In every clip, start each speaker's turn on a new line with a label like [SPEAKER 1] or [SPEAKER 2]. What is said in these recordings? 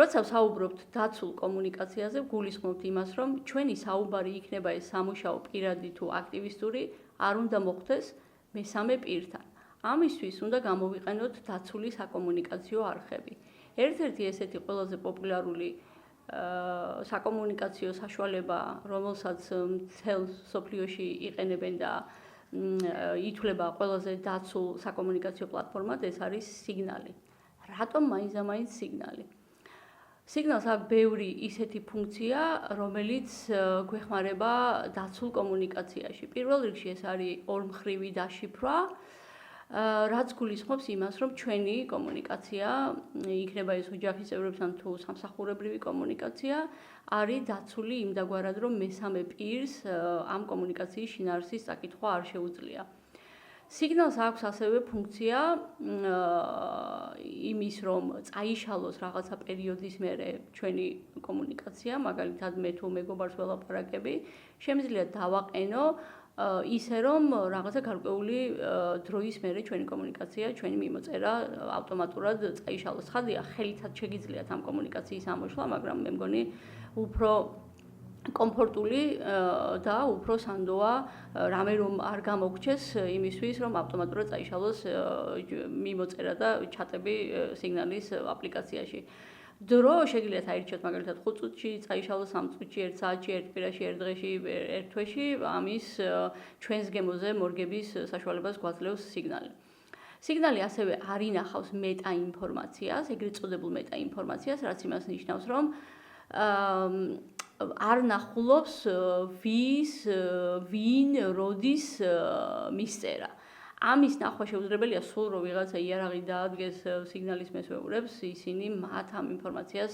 [SPEAKER 1] როცა ვსაუბრობთ დაცულ კომუნიკაციაზე, გულისხმობთ იმას, რომ ჩვენი საუბარი იქნება ეს სამუშაო პირადი თუ აქტივისტური, არ უნდა მოხდეს მესამე პირთან. ამისთვის უნდა გამოვიყენოთ დაცული საკომუნიკაციო არხები. ერთ-ერთი ესეთი ყველაზე პოპულარული საკომუნიკაციო საშუალება, რომელსაც მთელ მსოფლიოში იყენებენ და ითვლება ყველაზე დაცულ საკომუნიკაციო პლატფორმად, ეს არის სიგნალი. რატომ მაინც სიგნალი? სიგნალს აქვს ბევრი ისეთი ფუნქცია, რომელიც გვეხმარება დაცულ კომუნიკაციაში. პირველ რიგში ეს არის ორმხრივი დაშიფრვა, რაც გულისხმობს იმას, რომ ჩვენი კომუნიკაცია, იქნება ეს ოჯახის წევრებთან თუ სამსახურებრივი კომუნიკაცია, არის დაცული იმდაგვარად, რომ მესამე პირს ამ კომუნიკაციის შინაარსის წაკითხვა არ შეუძლია. სიგნალს აქვს ასევე ფუნქცია იმის, რომ წაიშალოს რაღაცა პერიოდის მერე ჩვენი კომუნიკაცია, მაგალითად მე თუ მეგობარს ველაპარაკები, შემიძლია დავაყენო ისე რომ რაღაცა გარკვეული დროის მერე ჩვენი კომუნიკაცია, ჩვენი მიმოწერა ავტომატურად წაიშალოს. ხადია, ხელითაც შეგიძლიათ ამ კომუნიკაციის ამოშლა, მაგრამ მე მგონი უფრო კომფორტული და უფრო სანდოა რამე რომ არ გამოგჩეს იმისთვის, რომ ავტომატურად წაიშალოს მიმოწერა და ჩატები სიგნალის აპლიკაციაში. დრო შეგიძლიათ აირჩიოთ მაგალითად 5 წუთში, წაიშალოს 3 წუთში, 1 საათში, 1 კვირაში, 1 დღეში, 1 თვეში, ამის ჩვენს გემოზე მორგების საშუალებას გვაძლევს სიგნალი. სიგნალი ასევე არ ინახავს მეტაინფორმაციას, ეგრეთ წოდებულ მეტაინფორმაციას, რაც იმას ნიშნავს, რომ არ ნახულობს ვინ, როდის მისწერა. ამის ნახვა შეუძლებელია სულ რომ ვიღაცა იარაღი დაადგეს სიგნალის მესვეურებს, ისინი მათ ამ ინფორმაციას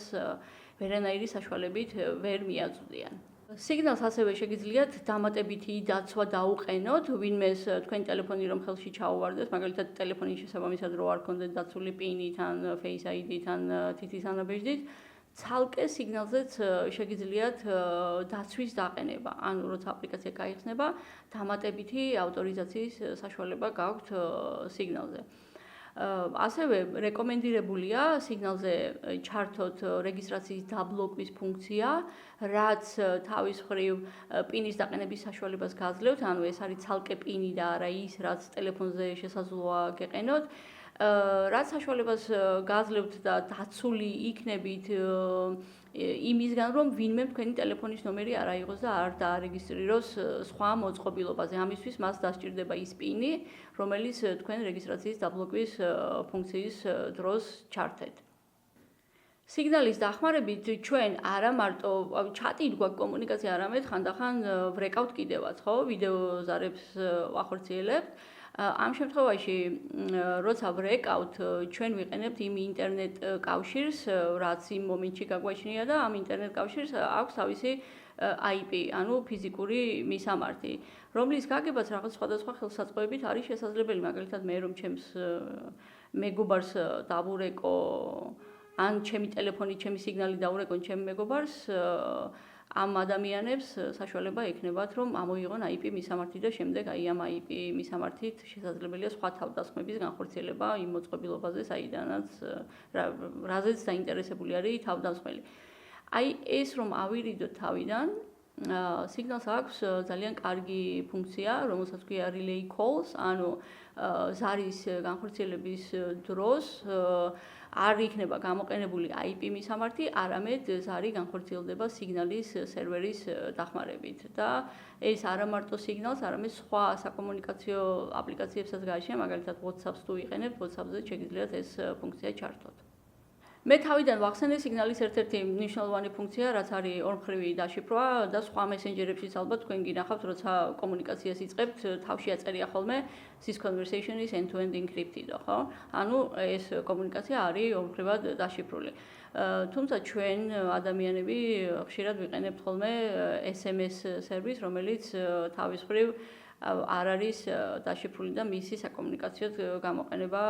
[SPEAKER 1] ვერანაირი საშუალებით ვერ მიაწვდიან. სიგნალს ასევე შეგიძლიათ დამატებითი დაცვა დაუყენოთ, ვინმეს თქვენი ტელეფონი რომ ხელში ჩაუვარდეს, მაგალითად ტელეფონის შესაბამისად რო არ ქონდეთ დაცული პინით ან Face ID-ით ან თითის ანაბეჭდით, ცალკე სიგნალზეც შეგიძლიათ დაცვის დაყენება, ანუ როცა აპლიკაცია გაიხსნება, დამატებითი ავტორიზაციის საშუალება გაქვთ სიგნალზე. ასევე რეკომენდირებულია სიგნალზე ჩართოთ რეგისტრაციის დაბლოკვის ფუნქცია, რაც თავის მხრივ პინის დაყენების საშუალებას გაძლევთ, ანუ ეს არის ცალკე პინი და არა ის, რაც ტელეფონზე შესაძლოა გეყენოთ. რაც საშუალებას გაძლევთ და დაცული იქნებით იმისგან, რომ ვინმე თქვენი ტელეფონის ნომერი არ აიღოს და არ დაარეგისტრიროს სხვა მოწყობილობაზე. ამისთვის მას დასჭირდება ის პინი, რომელიც თქვენ რეგისტრაციის დაბლოკვის ფუნქციის დროს ჩართეთ. სიგნალის დახმარებით ჩვენ არა მარტო ჩატით გვაქვს კომუნიკაცია, არამედ ხანდახან ვრეკავთ კიდევაც, ხო? ვიდეო ზარებს ვახორციელებთ. ამ შემთხვევაში, როცა ვრეკავთ, ჩვენ ვიყენებთ იმ ინტერნეტ კავშირს, რაც იმ მომენტში გაგვაჩნია და ამ ინტერნეტ კავშირს აქვს თავისი IP, ანუ ფიზიკური მისამართი, რომლის გაგებაც რაღაც სხვადასხვა ხელსაწყოებით არის შესაძლებელი. მაგალითად, მე რომ ჩემს მეგობარს დავურეკო, ან ჩემი ტელეფონი, ჩემი სიგნალი დაურეკონ ჩემ მეგობარს, ამ ადამიანებს საშუალება ექნებათ, რომ ამოიღონ IP მისამართი და შემდეგ აი ამ IP მისამართით შესაძლებელია სხვა თავდასხმების განხორციელება იმ მოწყობილობაზე, საიდანაც რაზეც დაინტერესებული არის თავდამსხმელი. აი ეს რომ ავირიდოთ თავიდან, სიგნალს აქვს ძალიან კარგი ფუნქცია, რომელსაც ქვია relay calls, ანუ ზარის განხორციელების დროს არ იქნება გამოყენებული IP მისამართი, არამედ ზარი განხორციელდება სიგნალის სერვერის დახმარებით და ეს არა მარტო სიგნალს, არამედ სხვა საკომუნიკაციო აპლიკაციებსაც გააჩნია, მაგალითად WhatsApp-ს თუ იყენებთ, WhatsApp-ზე შეგიძლიათ ეს ფუნქცია ჩართოთ. მე თავიდან ვახსენე სიგნალის ერთ-ერთი მნიშვნელოვანი ფუნქცია, რაც არის ორმხრივი დაშიფრვა და სხვა მესენჯერებშიც ალბათ თქვენ გინახავთ, როცა კომუნიკაციას იწყებთ, თავში აწერია ხოლმე this conversation is end-to-end encrypted, ხო? ანუ ეს კომუნიკაცია არის ორმხრივად დაშიფრული. თუმცა ჩვენ ადამიანები ხშირად ვიყენებთ ხოლმე SMS სერვისს, რომელიც თავის მხრივ არ არის დაშიფრული და მისი საკომუნიკაციო გამოყენება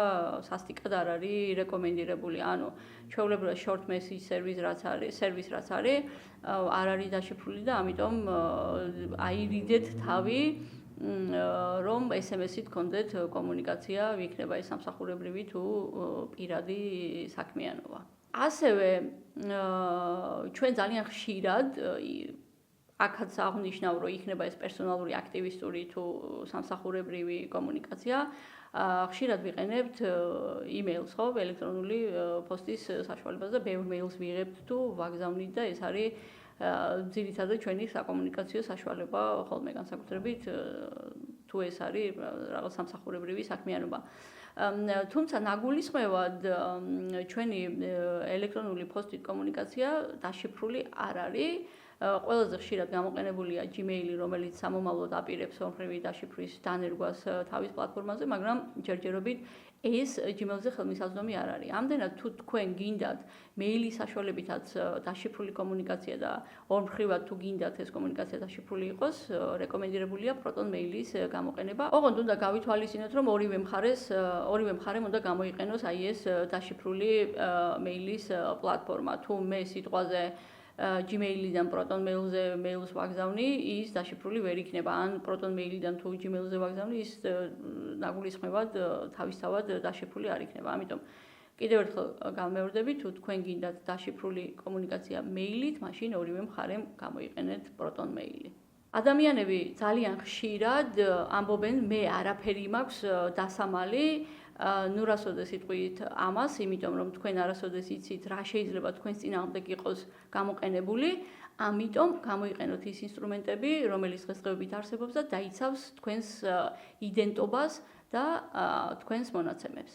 [SPEAKER 1] სასტიკად არ არის რეკომენდირებული. ანუ ჩვეულებრივად short message service რაც არის, არ არის დაშიფრული და ამიტომ აირიდეთ თავი, რომ SMS-ით გქონდეთ კომუნიკაცია, იქნება ეს სამსახურებრივი თუ პირადი საქმიანობა. ასევე ჩვენ ძალიან ხშირად აქაც აღნიშნავ, რომ იქნება ეს პერსონალური აქტივისტური თუ სამსახურებრივი კომუნიკაცია. ხშირად ვიყენებთ email-ს, ხო, ელექტრონული პოსტის საშუალებას და ბევრ mail-ს ვიღებთ თუ ვაგზავნით და ეს არის ძირითადად ჩვენი საკომუნიკაციო საშუალება ხოლმე განსაკუთრებით თუ ეს არის რაღაც სამსახურებრივი საქმიანობა. თუმცა ნაგულისხმევად ჩვენი ელექტრონული პოსტით კომუნიკაცია დაშიფრული არ არის. ყველაზე ხშირად გამოყენებულია Gmail-ი, რომელიც სამომავლოდ აპირებს ორმხრივი დაშიფრის დანერგვას თავის პლატფორმაზე, მაგრამ ჯერჯერობით ეს Gmail-ზე ხელმისაწვდომი არ არის. ამდენად თუ თქვენ გინდათ მეილის საშუალებითაც დაშიფრული კომუნიკაცია და ორმხრივად თუ გინდათ ეს კომუნიკაცია დაშიფრული იყოს, რეკომენდირებულია Proton Mail-ის გამოყენება. ოღონდ უნდა გავითვალისწინოთ, რომ ორივე მხარემ უნდა გამოიყენოს აი ეს დაშიფრული მეილის პლატფორმა. თუ მე სიტყვაზე Gmail-დან Proton Mail-ზე მეილს ვაგზავნი, ის დაშიფრული ვერ იქნება. ან Proton Mail-დან თუ Gmail-ზე ვაგზავნი, ის ნაგულისხმევად თავისთავად დაშიფრული არ იქნება. ამიტომ კიდევ ერთხელ გამეორდები, თუ თქვენ გინდათ დაშიფრული კომუნიკაცია მეილით, მაშინ ორივე მხარემ გამოიყენეთ Proton Mail-ი. ადამიანები ძალიან ხშირად ამბობენ, მე არაფერი მაქვს დასამალი, ნუ რასოდეს იტყვით ამას, იმიტომ რომ თქვენ არასოდეს იცით რა შეიძლება თქვენს წინააღმდეგ იყოს გამოყენებული, ამიტომ გამოიყენოთ ის ინსტრუმენტები, რომელიც დღესდღეობით არსებობს და დაიცავს თქვენს იდენტობას და თქვენს მონაცემებს.